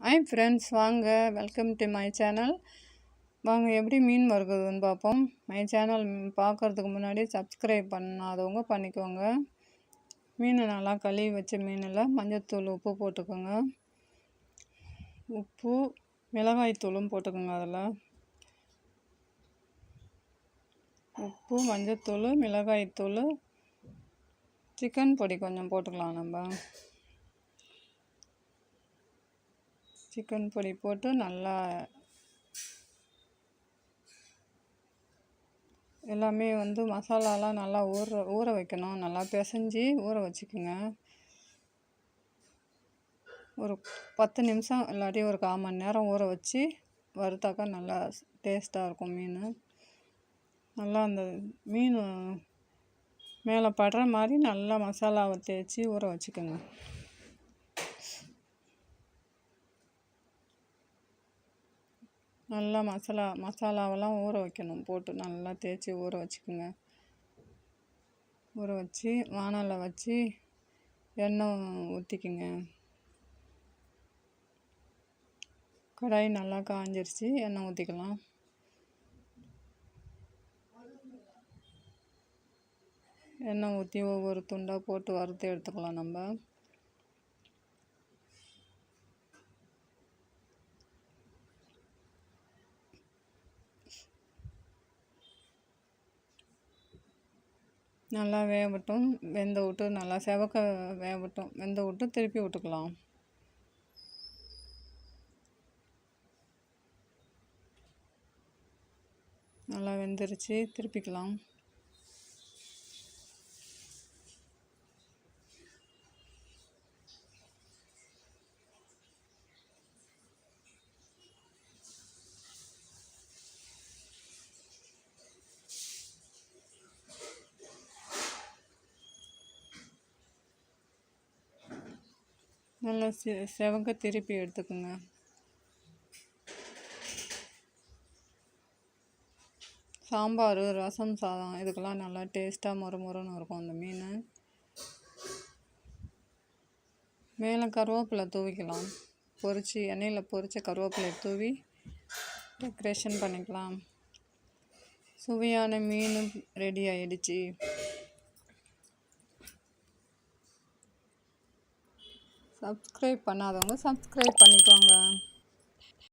Hi friends, வாங்க welcome to my channel. வாங்க எப்படி மீன் வறுக்குதுன்னு பார்ப்போம். மை சேனல் பார்க்குறதுக்கு முன்னாடி சப்ஸ்கிரைப் பண்ணாதவங்க பண்ணிக்கோங்க. மீனை நல்லா கழுவி வச்ச மீனில் மஞ்சள்தூள் உப்பு போட்டுக்கோங்க. உப்பு மிளகாய்த்தூளும் போட்டுக்கோங்க. அதில் உப்பு மஞ்சள்தூள் மிளகாய்த்தூள் சிக்கன் பொடி கொஞ்சம் போட்டுக்கலாம். நம்ம சிக்கன் பொடி போட்டு நல்லா எல்லாமே மசாலாலாம் நல்லா ஊற வைக்கணும். நல்லா பிசைஞ்சு ஊற வச்சுக்கோங்க. ஒரு 10 நிமிஷம் இல்லாட்டி ஒரு 1/4 மணி நேரம் ஊற வச்சு வறுத்தாக்கா நல்லா டேஸ்ட்டாக இருக்கும் மீன். நல்லா அந்த மீன் மேலே படுற மாதிரி நல்லா மசாலாவை தேய்ச்சி ஊற வச்சுக்கோங்க. நல்லா மசாலாவெல்லாம் ஊற வைக்கணும். போட்டு நல்லா தேய்ச்சி ஊற வச்சுக்கோங்க. ஊற வச்சு வானலில் வச்சு எண்ணெய் ஊற்றிக்குங்க. கடாய் நல்லா காஞ்சிருச்சு, எண்ணெய் ஊற்றிக்கலாம். எண்ணெய் ஊற்றி ஒவ்வொரு துண்டாக போட்டு வறுத்து எடுத்துக்கலாம். நம்ம நல்லா வேகட்டும். வெந்த விட்டு நல்லா செவக்க வேகட்டும். வெந்த விட்டு திருப்பி விட்டுக்கலாம். நல்லா வெந்துருச்சு, திருப்பிக்கலாம். நல்லா செவக்க திருப்பி எடுத்துக்கோங்க. சாம்பார், ரசம், சாதம் இதுக்கெல்லாம் நல்லா டேஸ்ட்டாக மொறுமொறுன்னு இருக்கும் அந்த மீன். மேலே கருவேப்பிலை தூவிக்கலாம். எண்ணெயில் பொரிச்ச கருவேப்பிலை தூவி டெக்கரேஷன் பண்ணிக்கலாம். சுவையான மீன் ரெடி ஆயிடுச்சு. சப்ஸ்கிரைப் பண்ணாதவங்க சப்ஸ்கிரைப் பண்ணிக்கோங்க.